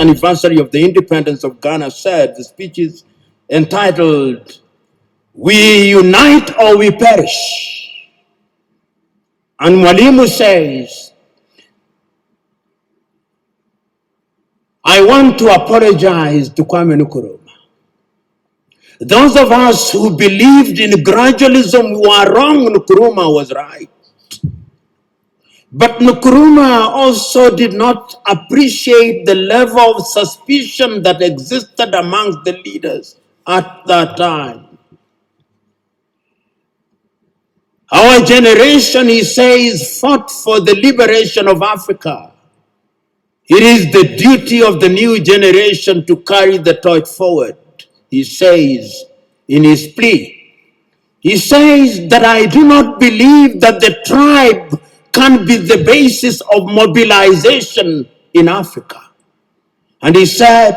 anniversary of the independence of Ghana said, the speech is entitled, "We unite or we perish." And Mwalimu says, I want to apologize to Kwame Nkrumah. Those of us who believed in gradualism were wrong. Nkrumah was right. But Nkrumah also did not appreciate the level of suspicion that existed amongst the leaders at that time. Our generation, he says, fought for the liberation of Africa. It is the duty of the new generation to carry the torch forward, he says in his plea. He says that I do not believe that the tribe can be the basis of mobilization in Africa. And he said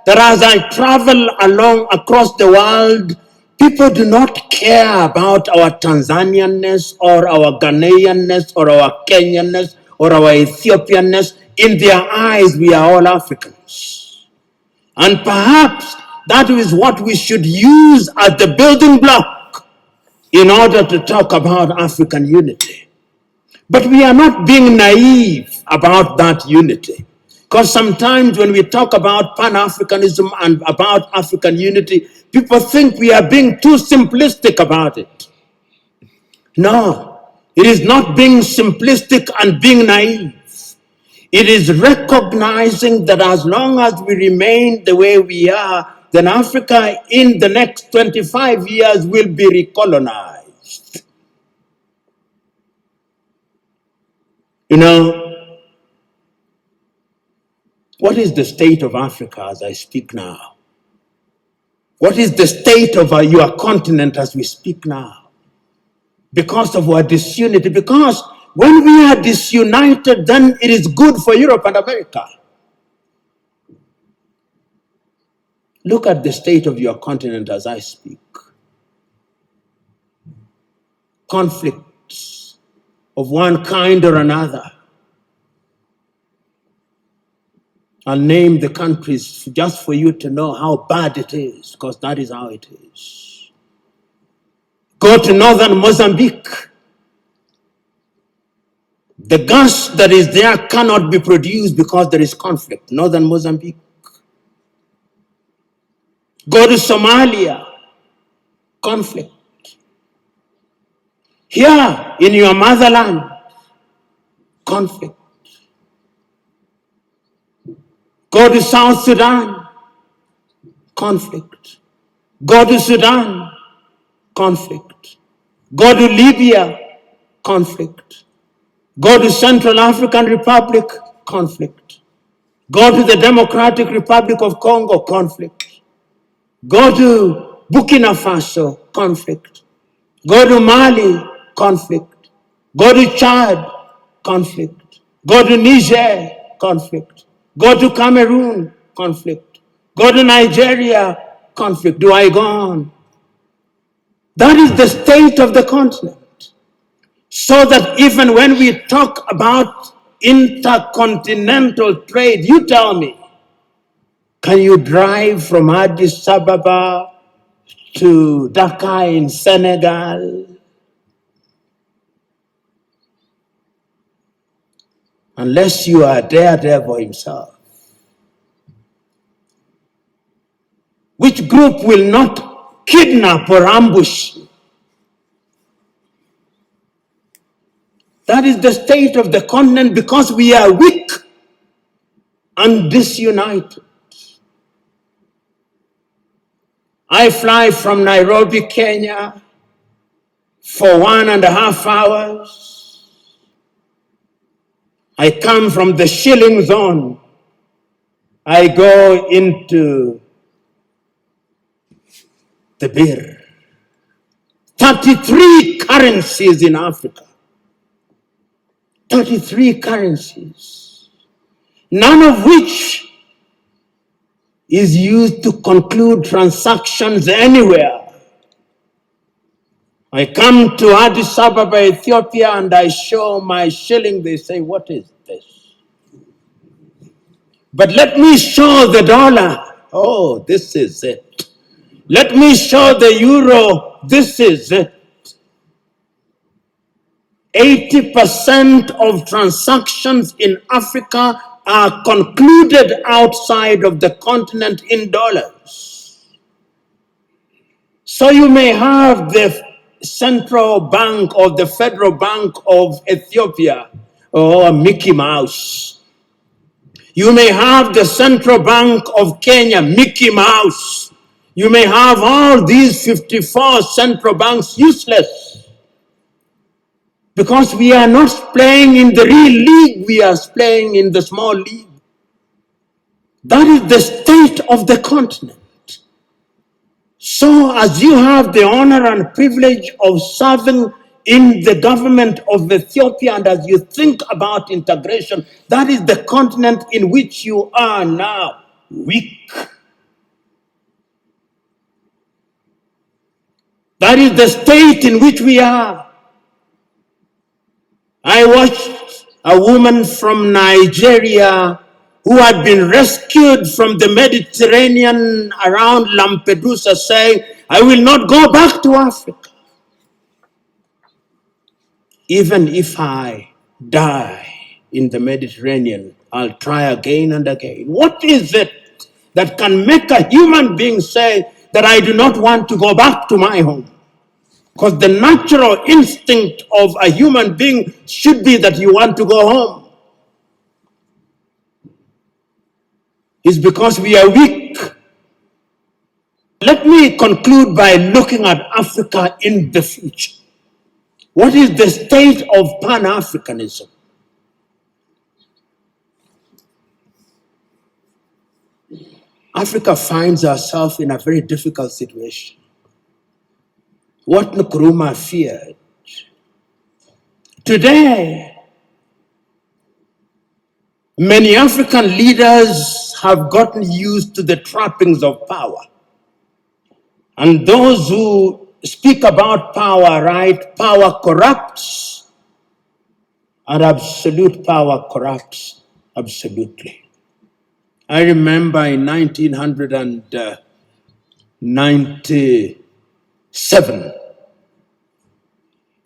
that as I travel along across the world, people do not care about our Tanzanianness or our Ghanaianness or our Kenyanness or our Ethiopianness. In their eyes, we are all Africans. And perhaps that is what we should use as the building block in order to talk about African unity. But we are not being naive about that unity. Because sometimes when we talk about Pan-Africanism and about African unity, people think we are being too simplistic about it. No, it is not being simplistic and being naive. It is recognizing that as long as we remain the way we are, then Africa in the next 25 years will be recolonized. You know, what is the state of Africa as I speak now? What is the state of your continent as we speak now? Because of our disunity, because when we are disunited, then it is good for Europe and America. Look at the state of your continent as I speak. Conflicts of one kind or another. I'll name the countries just for you to know how bad it is, because that is how it is. Go to northern Mozambique. The gas that is there cannot be produced because there is conflict. Northern Mozambique. Go to Somalia. Conflict. Here in your motherland, conflict. Go to South Sudan, conflict. Go to Sudan, conflict. Go to Libya, conflict. Go to Central African Republic, conflict. Go to the Democratic Republic of Congo, conflict. Go to Burkina Faso, conflict. Go to Mali, conflict. Go to Chad, conflict. Go to Niger, conflict. Go to Cameroon, conflict. Go to Nigeria, conflict. Do I go on? That is the state of the continent. So that even when we talk about intercontinental trade, you tell me, can you drive from Addis Ababa to Dakar in Senegal? Unless you are Daredevil himself. Which group will not kidnap or ambush you? That is the state of the continent because we are weak and disunited. I fly from Nairobi, Kenya for 1.5 hours. I come from the shilling zone. I go into the birr. 33 currencies in Africa. 33 currencies. None of which is used to conclude transactions anywhere. I come to Addis Ababa, Ethiopia, and I show my shilling. They say, what is this? But let me show the dollar. Oh, this is it. Let me show the euro. This is it. 80% of transactions in Africa are concluded outside of the continent in dollars. So you may have the central bank or the federal bank of Ethiopia or Mickey Mouse. You may have the central bank of Kenya, Mickey Mouse. You may have all these 54 central banks useless. Because we are not playing in the real league, we are playing in the small league. That is the state of the continent. So as you have the honor and privilege of serving in the government of Ethiopia, and as you think about integration, that is the continent in which you are now weak. That is the state in which we are. I watched a woman from Nigeria who had been rescued from the Mediterranean around Lampedusa saying, I will not go back to Africa. Even if I die in the Mediterranean, I'll try again and again. What is it that can make a human being say that I do not want to go back to my home? Because the natural instinct of a human being should be that you want to go home. It's because we are weak. Let me conclude by looking at Africa in the future. What is the state of Pan-Africanism? Africa finds herself in a very difficult situation. What Nkrumah feared. Today, many African leaders have gotten used to the trappings of power. And those who speak about power, right? Power corrupts, and absolute power corrupts absolutely. I remember in 1997,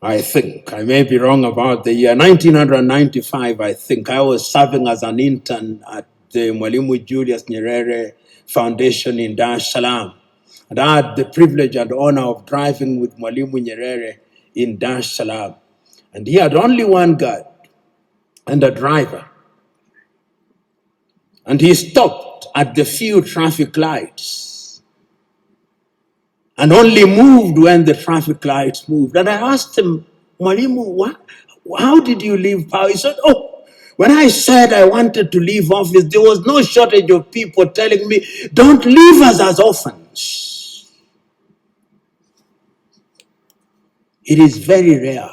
I think, I may be wrong about the year, 1995, I think, I was serving as an intern at the Mwalimu Julius Nyerere Foundation in Dar es Salaam. And I had the privilege and honor of driving with Mwalimu Nyerere in Dar es Salaam. And he had only one guard and a driver. And he stopped at the few traffic lights and only moved when the traffic lights moved. And I asked him, Mwalimu, how did you leave power? He said, oh, when I said I wanted to leave office, there was no shortage of people telling me, don't leave us as orphans. It is very rare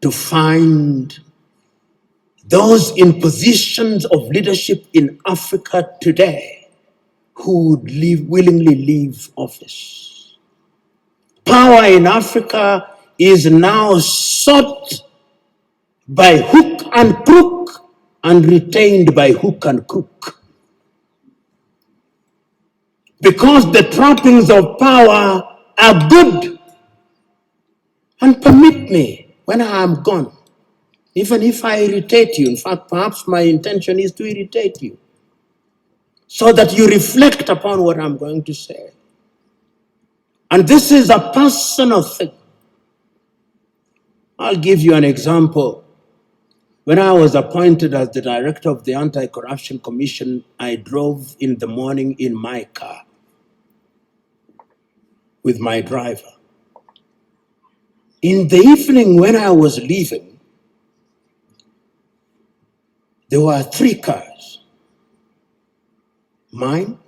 to find those in positions of leadership in Africa today who would willingly leave office. Power in Africa is now sought by hook and crook and retained by hook and crook. Because the trappings of power are good. And permit me, when I am gone, even if I irritate you, in fact, perhaps my intention is to irritate you, so that you reflect upon what I'm going to say. And this is a personal thing. I'll give you an example. When I was appointed as the director of the Anti-Corruption Commission, I drove in the morning in my car with my driver. In the evening when I was leaving, there were 3 cars. Mine,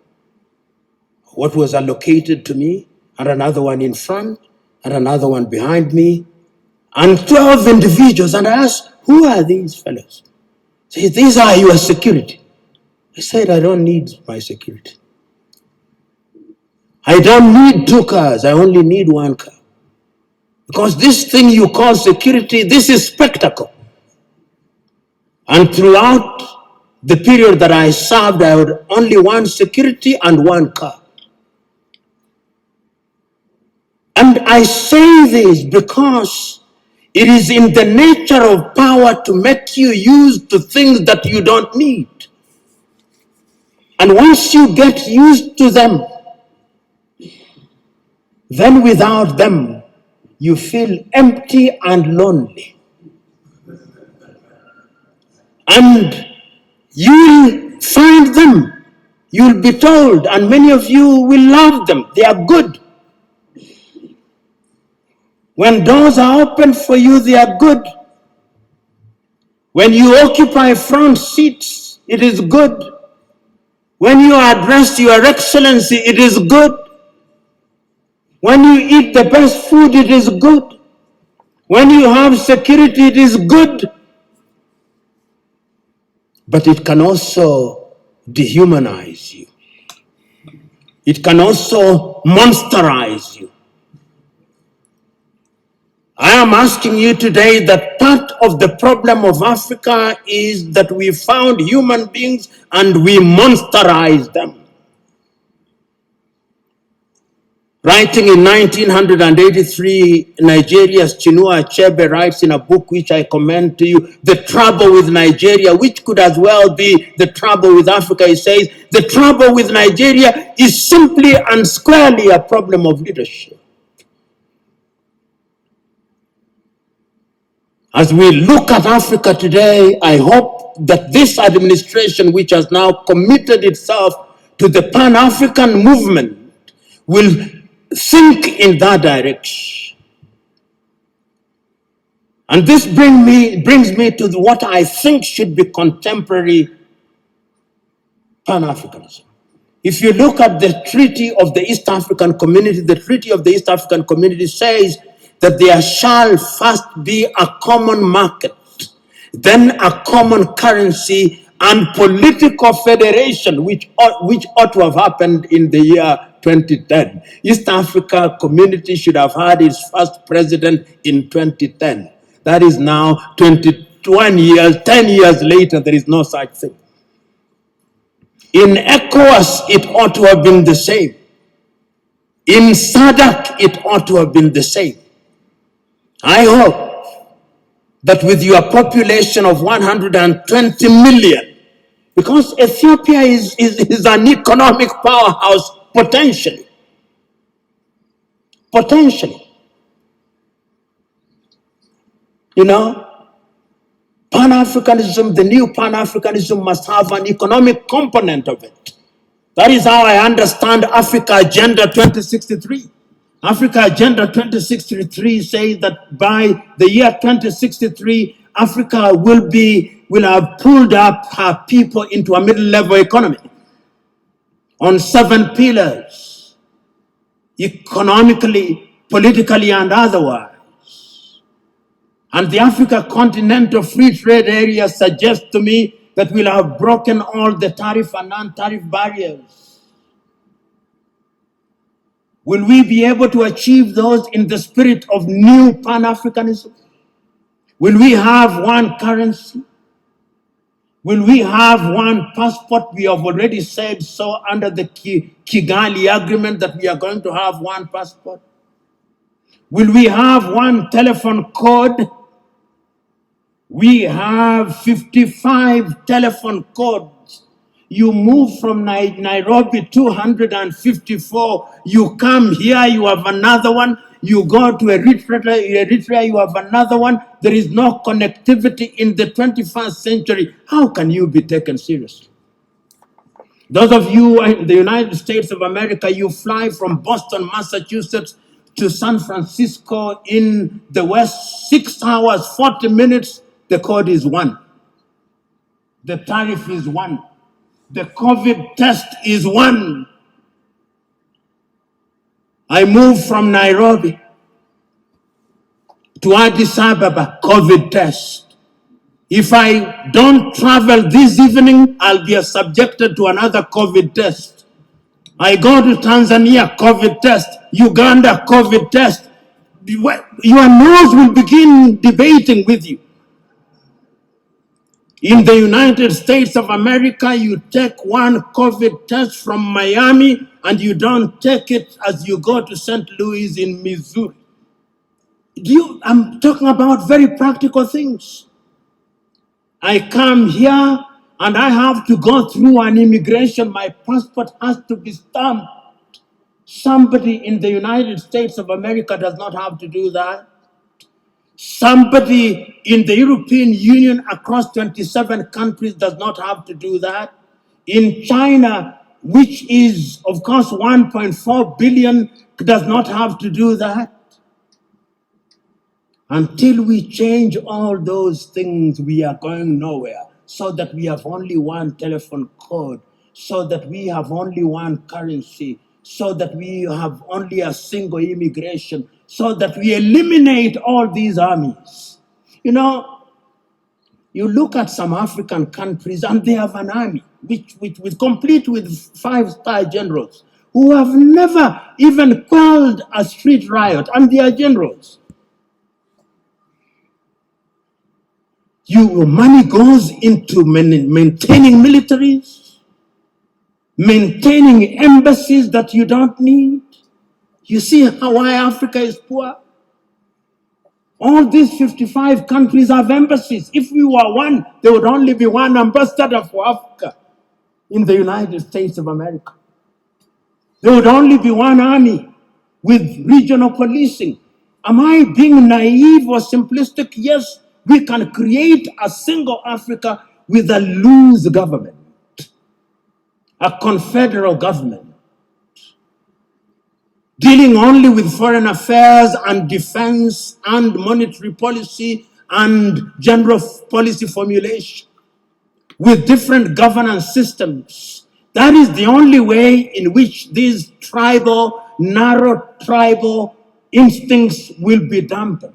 what was allocated to me, and another one in front, and another one behind me, and 12 individuals. And I asked, who are these fellows? They said, these are your security. I said, I don't need my security. I don't need 2 cars, I only need 1 car. Because this thing you call security, this is spectacle. And throughout the period that I served, I had only one security and one car. And I say this because it is in the nature of power to make you use to things that you don't need. And once you get used to them, then without them, you feel empty and lonely. And you'll find them. You'll be told, and many of you will love them. They are good. When doors are open for you, they are good. When you occupy front seats, it is good. When you address Your Excellency, it is good. When you eat the best food, it is good. When you have security, it is good. But it can also dehumanize you. It can also monsterize you. I am asking you today that part of the problem of Africa is that we found human beings and we monsterize them. Writing in 1983, Nigeria's Chinua Achebe writes in a book which I commend to you, The Trouble with Nigeria, which could as well be the trouble with Africa. He says, the trouble with Nigeria is simply and squarely a problem of leadership. As we look at Africa today, I hope that this administration, which has now committed itself to the Pan-African movement, will think in that direction. And this brings me to what I think should be contemporary Pan-Africanism. If you look at the Treaty of the East African Community, the Treaty of the East African Community says that there shall first be a common market, then a common currency, and political federation, which ought to have happened in the year 2010. East Africa Community should have had its first president in 2010. That is now 21 years, 10 years later, there is no such thing. In ECOWAS, it ought to have been the same. In SADC, it ought to have been the same. I hope that with your population of 120 million, because Ethiopia is an economic powerhouse potentially. You know, Pan-Africanism, the new Pan-Africanism must have an economic component of it. That is how I understand Africa Agenda 2063. Africa Agenda 2063 says that by the year 2063, Africa will have pulled up her people into a middle-level economy on 7 pillars, economically, politically, and otherwise. And the Africa Continental Free Trade Area suggests to me that we'll have broken all the tariff and non-tariff barriers. Will we be able to achieve those in the spirit of new Pan-Africanism? Will we have one currency? Will we have one passport? We have already said so under the Kigali Agreement that we are going to have one passport. Will we have one telephone code? We have 55 telephone codes. You move from Nairobi 254, you come here, you have another one. You go to Eritrea, you have another one. There is no connectivity in the 21st century. How can you be taken seriously? Those of you in the United States of America, you fly from Boston, Massachusetts to San Francisco in the West, 6 hours, 40 minutes. The code is 1. The tariff is 1. The COVID test is 1. I moved from Nairobi to Addis Ababa, COVID test. If I don't travel this evening, I'll be subjected to another COVID test. I go to Tanzania, COVID test. Uganda, COVID test. Your nose will begin debating with you. In the United States of America, you take one COVID test from Miami and you don't take it as you go to St. Louis in Missouri. I'm talking about very practical things. I come here and I have to go through an immigration. My passport has to be stamped. Somebody in the United States of America does not have to do that. Somebody in the European Union across 27 countries does not have to do that. In China, which is, of course, 1.4 billion, does not have to do that. Until we change all those things, we are going nowhere. So that we have only one telephone code, so that we have only one currency, so that we have only a single immigration, so that we eliminate all these armies. You know, you look at some African countries and they have an army, which complete with 5-star generals who have never even quelled a street riot, and they are generals. Money goes into maintaining militaries, maintaining embassies that you don't need. You see why Africa is poor? All these 55 countries have embassies. If we were one, there would only be one ambassador for Africa in the United States of America. There would only be one army with regional policing. Am I being naive or simplistic? Yes, we can create a single Africa with a loose government, a confederal government, dealing only with foreign affairs and defense and monetary policy and general policy formulation, with different governance systems. That is the only way in which these narrow tribal instincts will be dampened.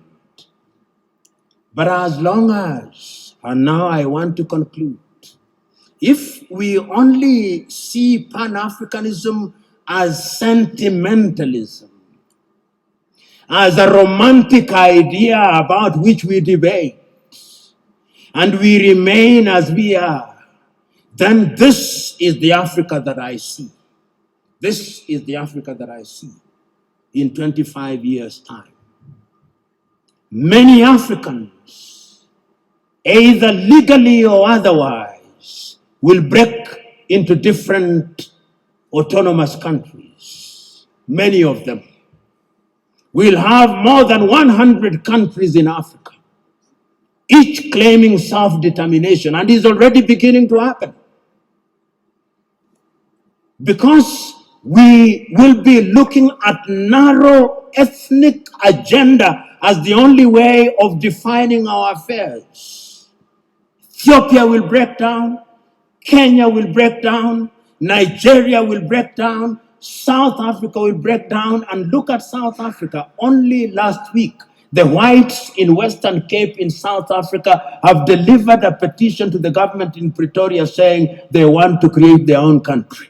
But as long as, and now I want to conclude, if we only see Pan-Africanism as sentimentalism, as a romantic idea about which we debate, and we remain as we are, then this is the Africa that I see. This is the Africa that I see in 25 years' time. Many Africans, either legally or otherwise, will break into different autonomous countries. Many of them. We'll have more than 100 countries in Africa, each claiming self-determination, and is already beginning to happen. Because we will be looking at narrow ethnic agenda as the only way of defining our affairs. Ethiopia will break down, Kenya will break down, Nigeria will break down, South Africa will break down. And look at South Africa. Only last week, the whites in Western Cape in South Africa have delivered a petition to the government in Pretoria saying they want to create their own country.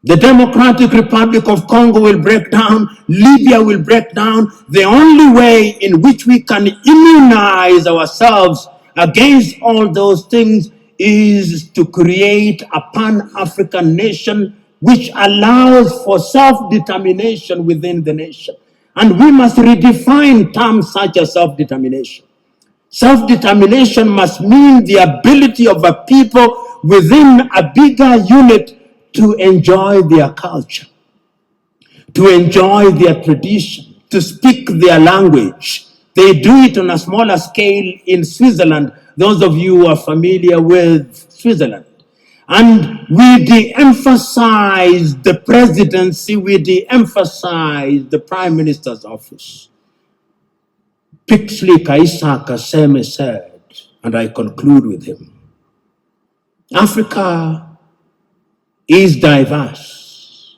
The Democratic Republic of Congo will break down. Libya will break down. The only way in which we can immunize ourselves against all those things is to create a Pan-African nation which allows for self-determination within the nation. And we must redefine terms such as self-determination. Self-determination must mean the ability of a people within a bigger unit to enjoy their culture, to enjoy their tradition, to speak their language. They do it on a smaller scale in Switzerland, those of you who are familiar with Switzerland. And we de-emphasize the presidency, we de-emphasize the prime minister's office. Pixley Kaisa Kaseme said, and I conclude with him, Africa is diverse.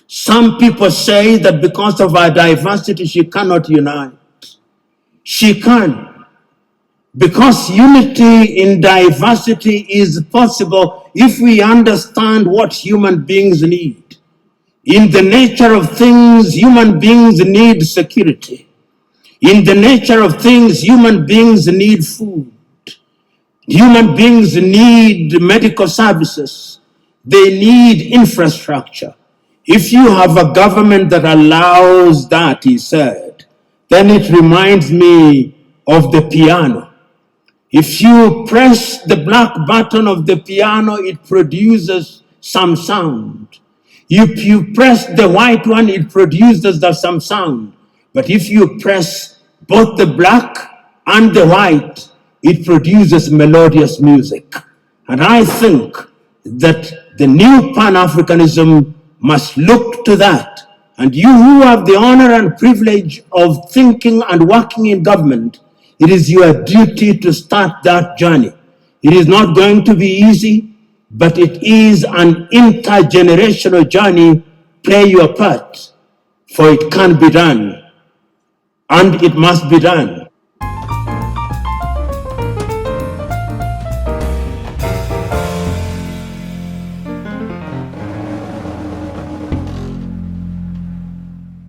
Some people say that because of our diversity, she cannot unite. She can. Because unity in diversity is possible if we understand what human beings need. In the nature of things, human beings need security. In the nature of things, human beings need food. Human beings need medical services. They need infrastructure. If you have a government that allows that, he said, then it reminds me of the piano. If you press the black button of the piano, it produces some sound. If you press the white one, it produces some sound. But if you press both the black and the white, it produces melodious music. And I think that the new Pan-Africanism must look to that. And you who have the honor and privilege of thinking and working in government, it is your duty to start that journey. It is not going to be easy, but it is an intergenerational journey. Play your part, for it can be done, and it must be done.